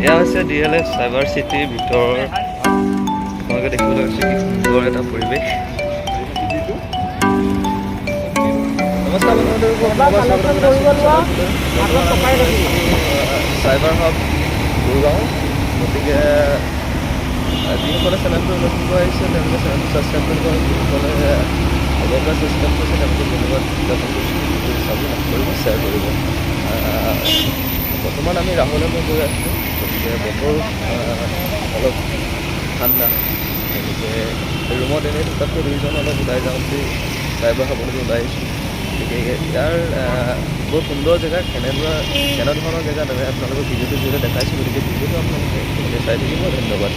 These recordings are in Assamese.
এয়া হৈছে DLF চাইবাৰ চিটিৰ ভিতৰৰ আপোনালোকে দেখিবলৈ পাইছে কি সুন্দৰ এটা পৰিৱেশ। নমস্কাৰ চাইবাৰ হাব গুৰগাঁও। গতিকে যিসকলে চেনেলটো নতুনকৈ আহিছে তেওঁলোকে চেনেলটো ছাবস্ক্ৰাইব কৰিব, যিসকলে আগৰ পৰা ছাবস্ক্ৰাইব কৰিছে তেওঁলোকে ধন্যবাদ জ্ঞাপন কৰিছোঁ। চাব কৰিব, শ্বেয়াৰ কৰিব। বৰ্তমান আমি ৰাহুলে মই গৈ আছোঁ। গতিকে বতৰ অলপ ঠাণ্ডা, গতিকে ৰুমত এনেই থকাতকৈ দুইজন অলপ ওলাই যাওঁ বুলি চাইবাৰ হাবলৈকে ওলাই আহিছোঁ। গতিকে ইয়াৰ বহুত সুন্দৰ জেগা, কেনেধৰণৰ জেগা তাতে আপোনালোকক ভিডিঅ'টো যিহেতু দেখাইছোঁ, গতিকে ভিডিঅ'টো আপোনালোকে চাই থাকিব। ধন্যবাদ।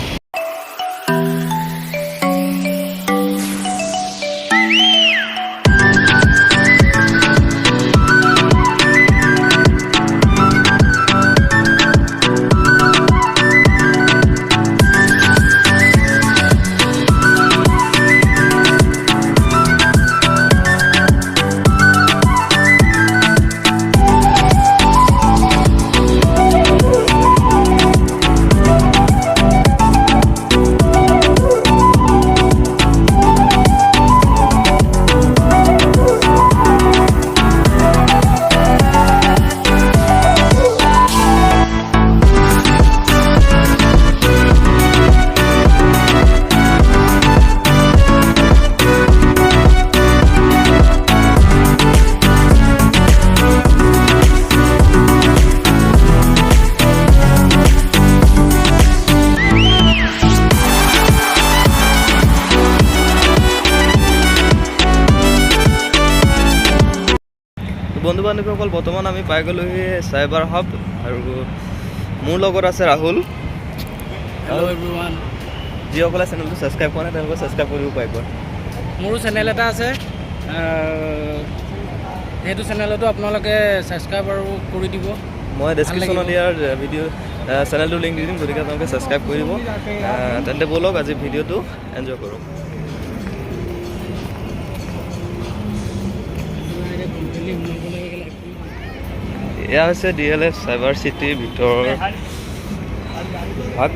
বন্ধু বান্ধৱীসকল, বৰ্তমান আমি পাই গ'লোহি চাইবাৰ হাব, আৰু মোৰ লগত আছে ৰাহুল। Hello' everyone. যিসকলে চেনেলটো ছাবস্ক্ৰাইব কৰা নাই তেওঁলোকে ছাবস্ক্ৰাইব কৰিব পাৰিব। মোৰো চেনেল এটা আছে, সেইটো চেনেলতো আপোনালোকে ছাবস্ক্ৰাইব আৰু কৰি দিব। মই ডেছক্ৰিপশ্যনত ইয়াৰ ভিডিঅ' চেনেলটোৰ লিংক দি দিম, গতিকে আপোনালোকে ছাবস্ক্ৰাইব কৰি দিব। তেন্তে ব'লক আজি ভিডিঅ'টো এনজয় কৰোঁ। এয়া হৈছে DLF চাইবাৰ চিটিৰ ভিতৰৰ ভাগ।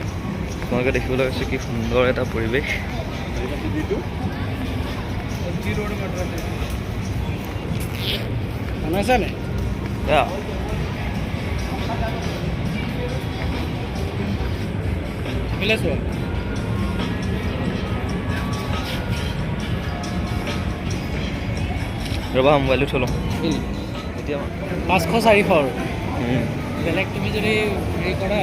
আপোনালোকে দেখিবলৈ পাইছে কি সুন্দৰ এটা পৰিৱেশ। ৰ'বা মোবাইলটো থ'লোঁ এতিয়া 500-400 আৰু বেলেগ তুমি যদি হেৰি কৰা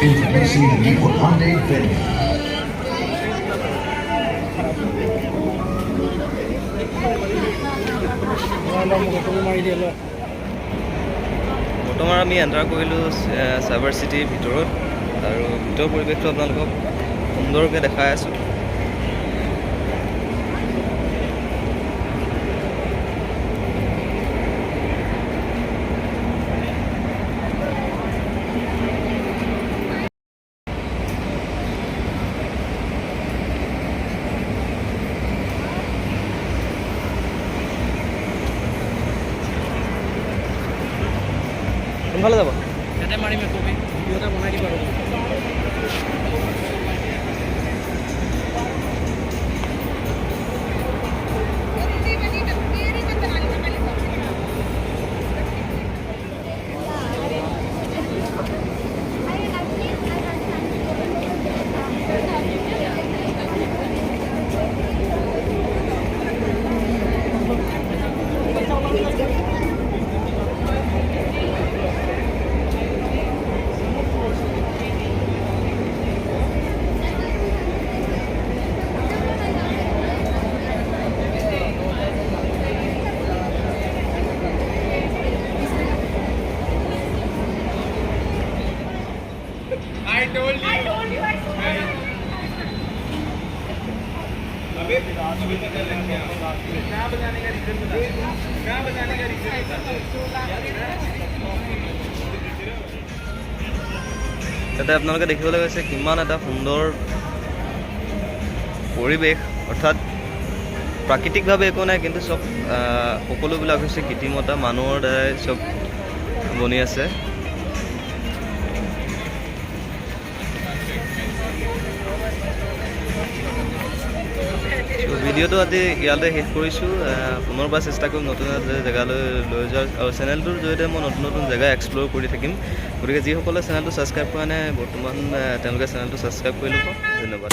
Introducing the new Hyundai Venue. বৰ্তমান আমি এণ্টাৰ কৰিলোঁ চাইবাৰ চিটিৰ ভিতৰত, আৰু ভিতৰৰ পৰিৱেশটো আপোনালোকক সুন্দৰকৈ দেখাই আছোঁ। কোনফালে যাব? ইয়াতে মাৰিম, কবি ভিডিঅ' এটা বনাই দিবা। তাতে আপোনালোকে দেখিবলৈ পাইছে কিমান এটা সুন্দৰ পৰিৱেশ, অৰ্থাৎ প্ৰাকৃতিকভাৱে একো নাই, কিন্তু চব সকলোবিলাক হৈছে কৃত্ৰিমতা, মানুহৰ দ্বাৰাই চব বনি আছে। ভিডিঅ'টো আজি ইয়াতে শেষ কৰিছোঁ। পুনৰবাৰ চেষ্টা কৰিম নতুন এটা জেগালৈ লৈ যোৱাৰ, আৰু চেনেলটোৰ জৰিয়তে মই নতুন নতুন জেগা এক্সপ্ল'ৰ কৰি থাকিম। গতিকে যিসকলে চেনেলটো ছাবস্ক্ৰাইব কৰা নাই বৰ্তমান তেওঁলোকে চেনেলটো ছাবস্ক্ৰাইব কৰি ল'ব। ধন্যবাদ।